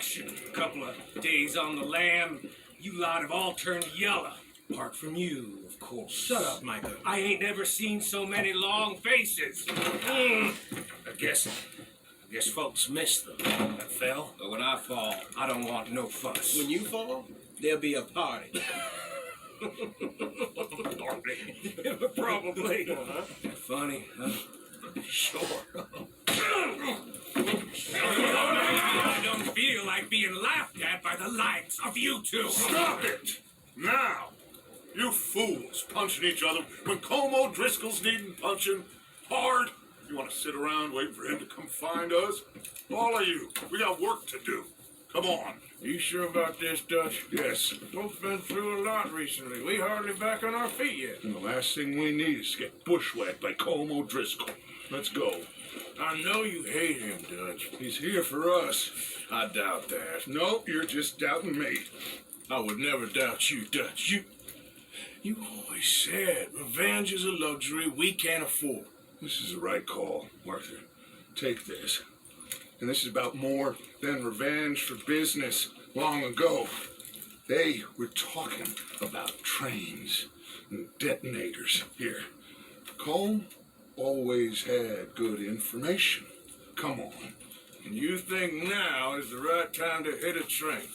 action. Couple of days on the lam, you lot have all turned yellow. Apart from you, of course. Shut up, Micah. I ain't never seen so many long faces. I guess folks miss them. I fell, but when I fall, I don't want no fuss. When you fall, there'll be a party. Probably. Funny, huh? Sure. I don't feel like being laughed at by the likes of you two. Stop it! Now! You fools punching each other when Como Driscoll's needing punching hard. You want to sit around waiting for him to come find us? All of you, we got work to do. Come on. You sure about this, Dutch? Yes. Both been through a lot recently. We hardly back on our feet yet. And the last thing we need is to get bushwhacked by Como Driscoll. Let's go. I know you hate him, Dutch. He's here for us. I doubt that. No, you're just doubting me. I would never doubt you, Dutch. You always said revenge is a luxury we can't afford. This is the right call, Arthur. Take this. And this is about more than revenge for business long ago. They were talking about trains and detonators here. Colm always had good information. Come on. And you think now is the right time to hit a train?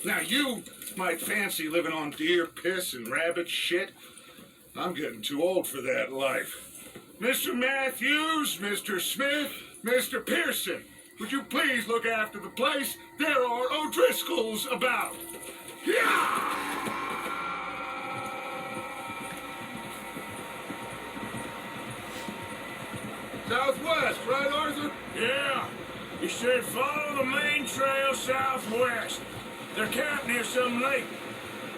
Now you might fancy living on deer piss and rabbit shit. I'm getting too old for that life. Mr. Matthews, Mr. Smith, Mr. Pearson, would you please look after the place? There are O'Driscolls about. Yeah! Southwest, right, Arthur? Yeah. You should follow the main trail southwest. They're camped near some lake.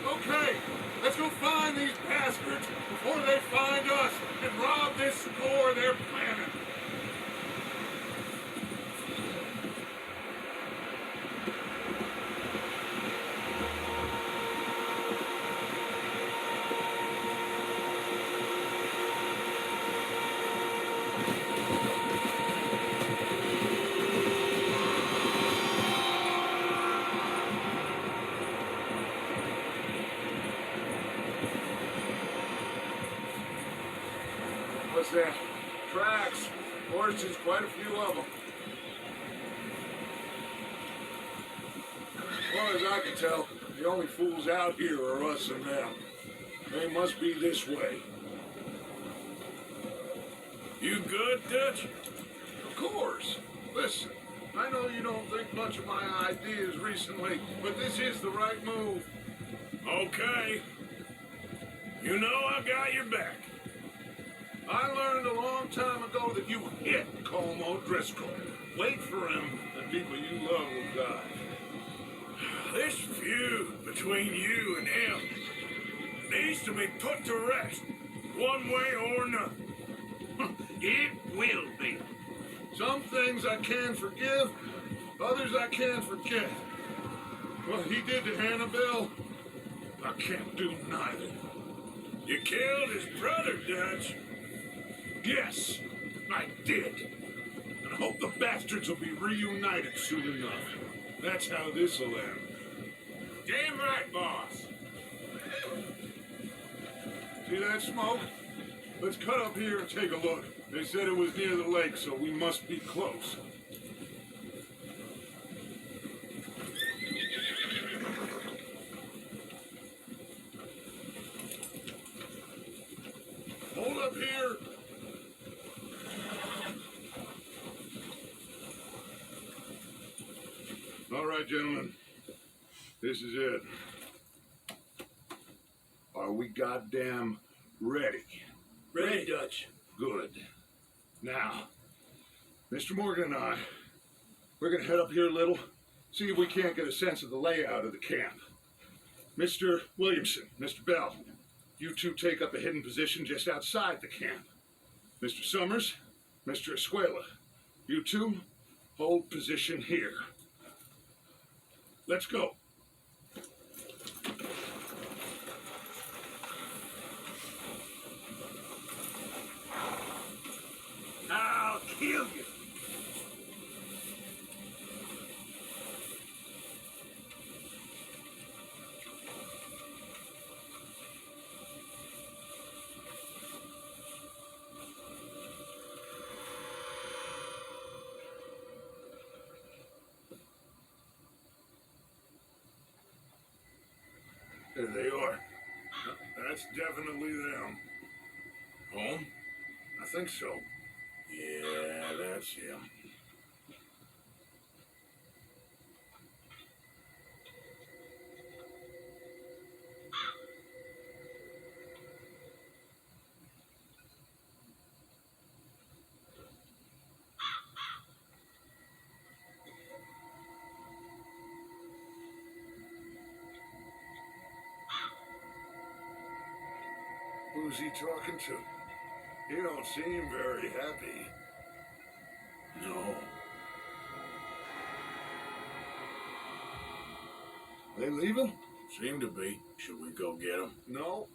Okay, let's go find these bastards before they find us and rob this store they're planning. What's that? Tracks. Horses, quite a few of them. As far as I can tell, the only fools out here are us and them. They must be this way. You good, Dutch? Of course. Listen, I know you don't think much of my ideas recently, but this is the right move. Okay. You know I got your back. I learned a long time ago that you hit Como Driscoll. Wait for him, and people you love will die. This feud between you and him needs to be put to rest, one way or another. It will be. Some things I can forgive, others I can't forget. What he did to Hannibal, I can't do neither. You killed his brother, Dutch. Yes, I did. And I hope the bastards will be reunited soon enough. That's how this'll end. Damn right, boss. See that smoke? Let's cut up here and take a look. They said it was near the lake, so we must be close. Hold up here. All right, gentlemen. This is it. Are we goddamn ready? Ready, Dutch. Good. Now, Mr. Morgan and I, we're gonna head up here a little, see if we can't get a sense of the layout of the camp. Mr. Williamson, Mr. Bell, you two take up a hidden position just outside the camp. Mr. Summers, Mr. Escuela, you two hold position here. Let's go. I'll kill you. There they are. That's definitely them. Home? I think so. Yeah, that's him. Who's he talking to? He don't seem very happy. No. They leaving? Seem to be. Should we go get him? No.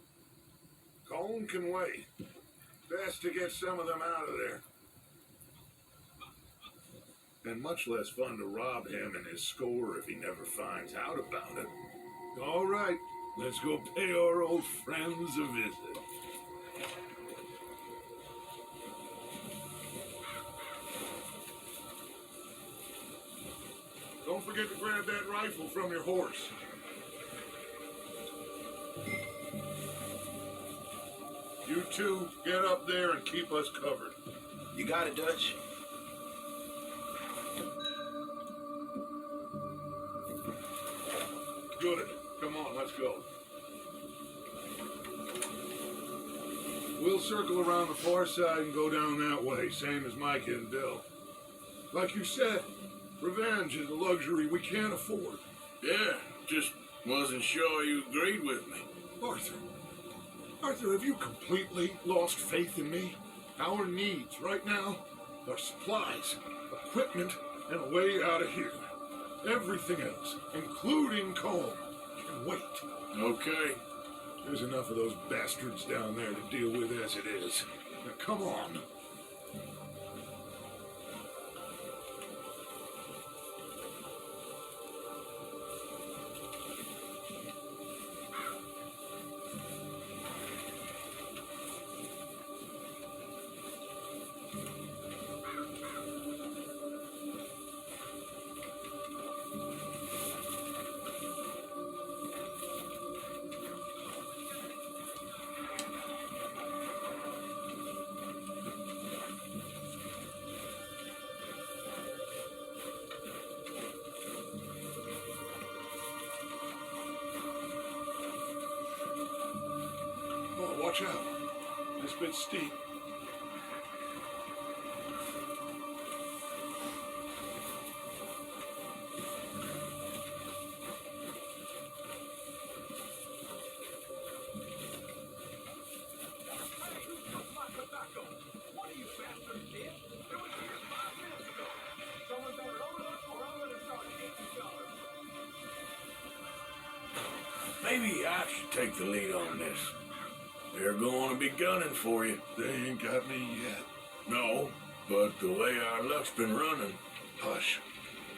Colton can wait. Best to get some of them out of there. And much less fun to rob him and his score if he never finds out about it. All right, let's go pay our old friends a visit. Don't forget to grab that rifle from your horse. You two, get up there and keep us covered. You got it, Dutch. Good. Come on, let's go. We'll circle around the far side and go down that way, same as Micah and Bill. Like you said, revenge is a luxury we can't afford. Yeah, just wasn't sure you agreed with me. Arthur, have you completely lost faith in me? Our needs right now are supplies, equipment, and a way out of here. Everything else, including Colm, can wait. Okay. There's enough of those bastards down there to deal with as it is. Now come on. Watch out. This bit's steep. Maybe I should take the lead on this. They're going to be gunning for you. They ain't got me yet. No, but the way our luck's been running. Hush.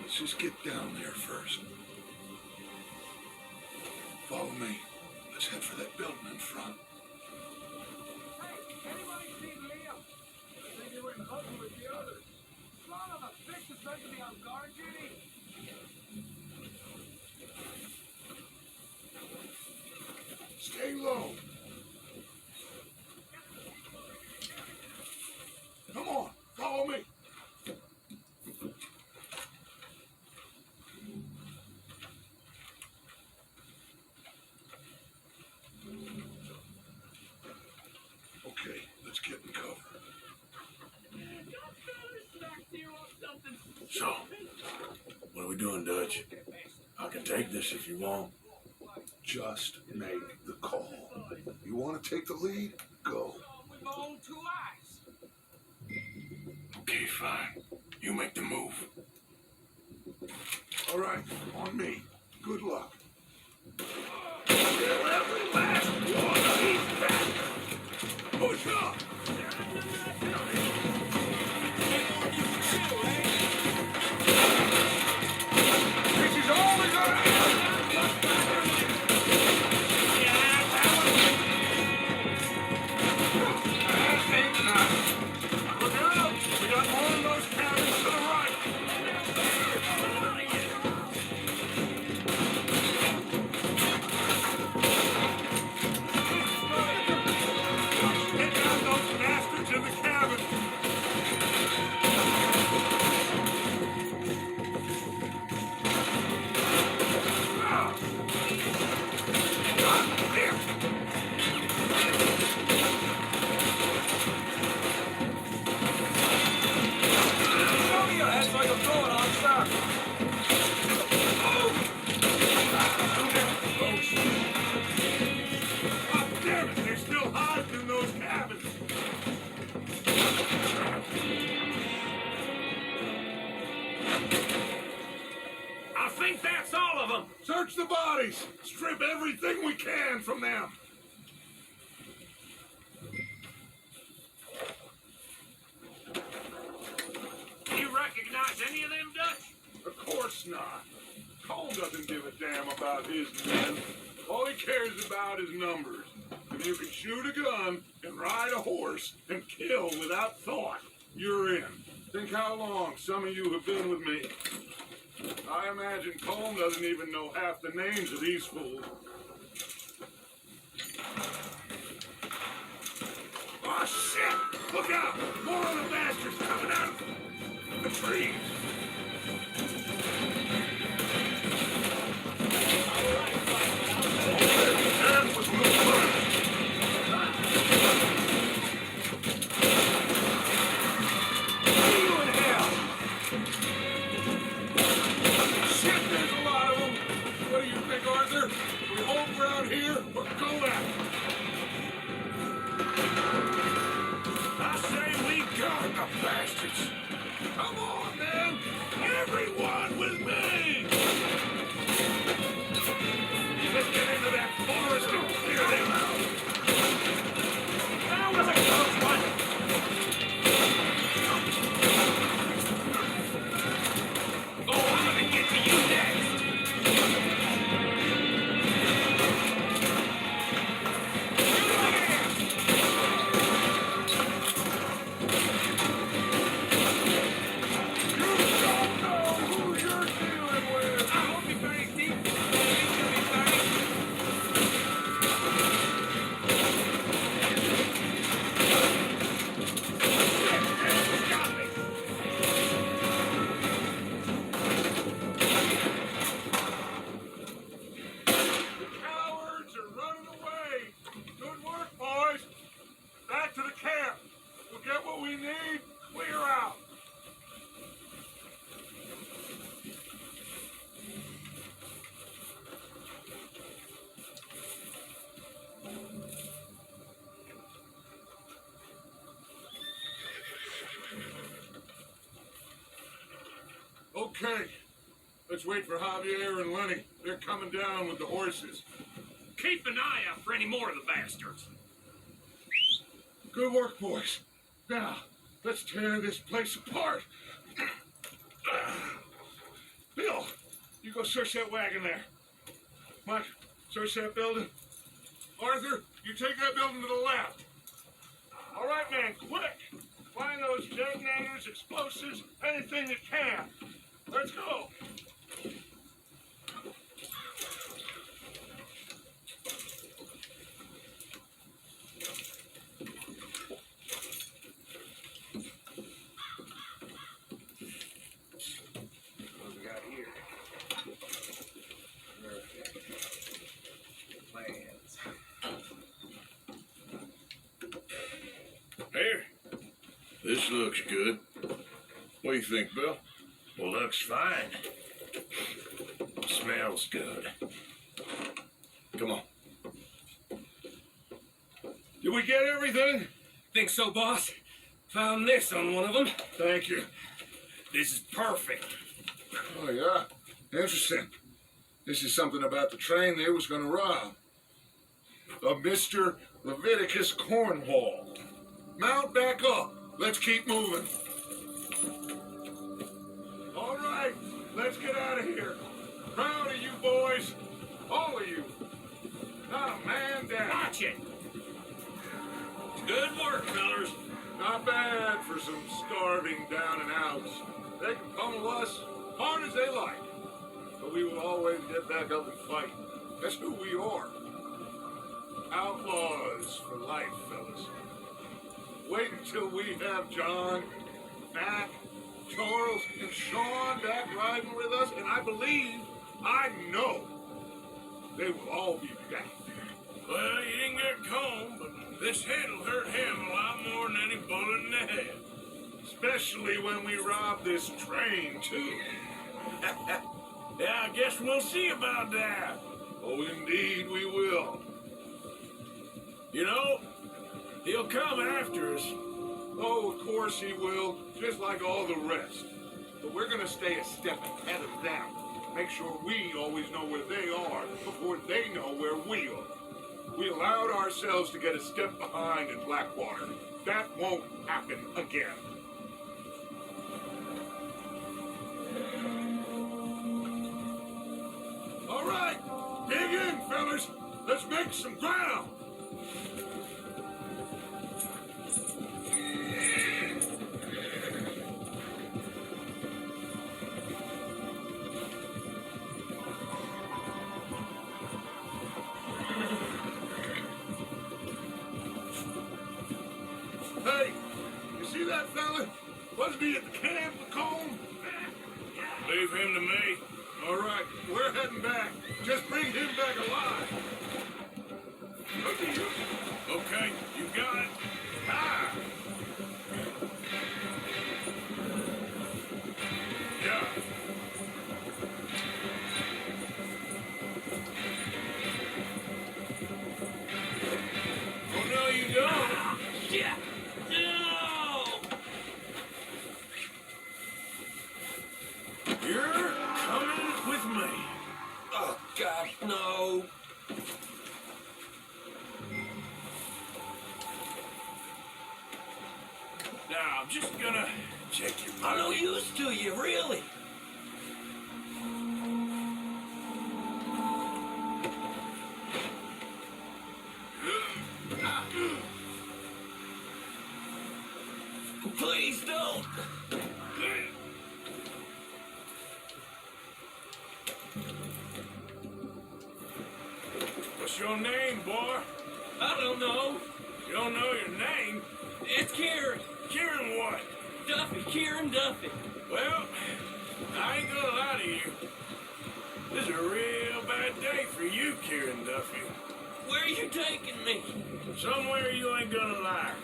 Let's just get down there first. Follow me. Let's head for that building in front. Hey, anybody seen Liam? I think you were in hunting with the others. Son of a bitch is meant to be on guard duty. Stay low. Come on, follow me. Okay, let's get in cover. So, what are we doing, Dutch? I can take this if you want. Just make the call. You want to take the lead? Go. With my own two eyes. Okay, fine. You make the move. All right, on me. Good luck. Kill every last one of these bastards. Push up. This is all we're gonna have. Look out! We got more of those cannons to the right! I think that's all of them. Search the bodies! Strip everything we can from them! Do you recognize any of them, Dutch? Of course not. Cole doesn't give a damn about his men. All he cares about is numbers. If you can shoot a gun and ride a horse and kill without thought, you're in. Think how long some of you have been with me. I imagine Colm doesn't even know half the names of these fools. Oh, shit! Look out! More of the bastards coming out of the trees! That was no fun! Shit, there's a lot of them! What do you think, Arthur? We hold ground here or go at it? I say we guard the bastards! Come on, man! Everyone with me! Let's get into that forest and clear them out! That was a close one! Oh, I'm gonna get to you next! Okay, let's wait for Javier and Lenny. They're coming down with the horses. Keep an eye out for any more of the bastards. Good work, boys. Now, let's tear this place apart. Bill, you go search that wagon there. Mike, search that building. Arthur, you take that building to the left. All right, man, quick. Find those detonators, explosives, anything you can. Let's go. What we got here? Plans. Here. This looks good. What do you think, Bill? Well, looks fine. Smells good. Come on. Did we get everything? Think so, boss? Found this on one of them. Thank you. This is perfect. Oh, yeah? Interesting. This is something about the train they was gonna rob. Of Mr. Leviticus Cornwall. Mount back up. Let's keep moving. All right, let's get out of here. Proud of you boys. All of you. Not a man down. Watch it. Good work, fellas. Not bad for some starving down and outs. They can pummel us hard as they like. But we will always get back up and fight. That's who we are. Outlaws for life, fellas. Wait until we have John, Mac, Charles, and Sean back riding with us, and I know, they will all be back. Well, you didn't get Combe, but this head'll hurt him a lot more than any bullet in the head. Especially when we rob this train, too. Yeah, I guess we'll see about that. Oh, indeed we will. You know, he'll come after us. Oh, of course he will, just like all the rest. But we're gonna stay a step ahead of them. Make sure we always know where they are before they know where we are. We allowed ourselves to get a step behind in Blackwater. That won't happen again. All right, dig in, fellas. Let's make some ground. Hey, you see that fella? Wasn't he at the camp with Colm? Leave him to me. All right, we're heading back. Just bring him back alive. Okay, you got it. Ah! Yeah. Oh, no, you don't. Shit! No! You're coming with me. Oh, God, no. Now, I'm just gonna check your I'm no body. use to you, really. Please don't. What's your name, boy? I don't know. You don't know your name? It's Kieran. Kieran what? Duffy. Kieran Duffy. Well, I ain't gonna lie to you. This is a real bad day for you, Kieran Duffy. Where are you taking me? Somewhere you ain't gonna like.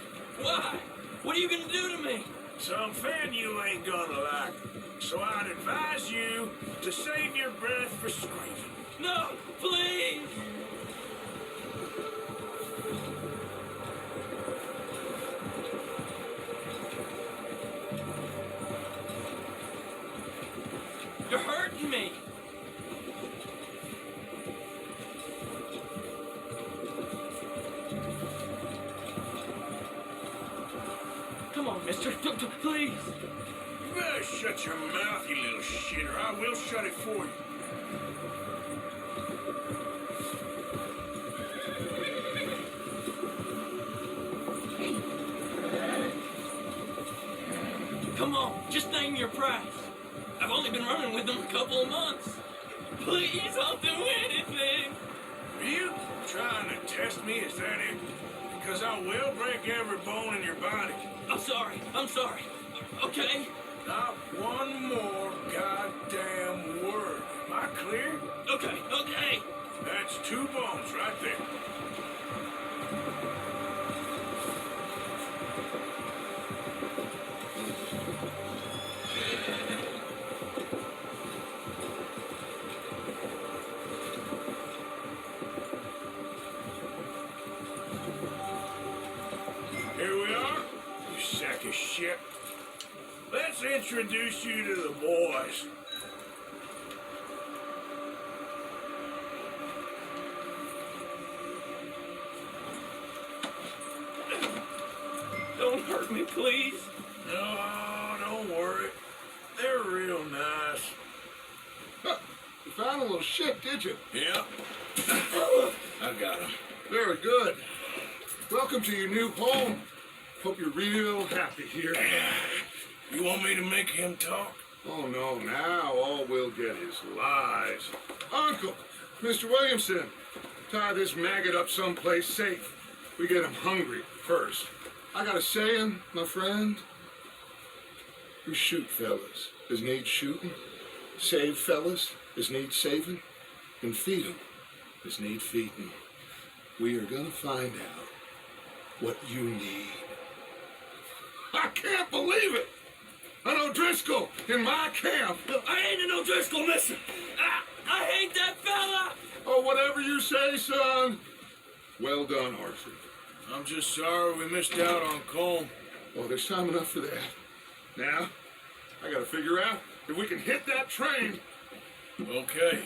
Why? What are you gonna do to me? Some fan you ain't gonna like. So I'd advise you to save your breath for screaming. No, please. You're hurting me. Come on, mister. Please. You better shut your mouth, you little shitter. I will shut it for you. Come on, just name your price. I've only been running with them a couple of months. Please, I'll do anything. Are you trying to test me? Is that it? Because I will break every bone in your body. I'm sorry. Okay? Not one more goddamn word. Am I clear? Okay. That's 2 bones right there. Here we are, you sack of shit. Let's introduce you to the boys. Don't hurt me, please. No, don't worry. They're real nice. Huh, you found a little shit, did you? Yeah. I got them. Very good. Welcome to your new home. Hope you're real happy here. You want me to make him talk? Oh, no, now all we'll get is lies. Uncle, Mr. Williamson, tie this maggot up someplace safe. We get him hungry first. I got a saying, my friend. We shoot fellas as need shooting, save fellas as need saving, and feed 'em as need feeding. We are gonna find out what you need. I can't believe it! An O'Driscoll in my camp! I ain't an O'Driscoll, mister. I hate that fella. Oh, whatever you say, son. Well done, Arthur. I'm just sorry we missed out on Colm. Oh, there's time enough for that. Now, I gotta figure out if we can hit that train Okay.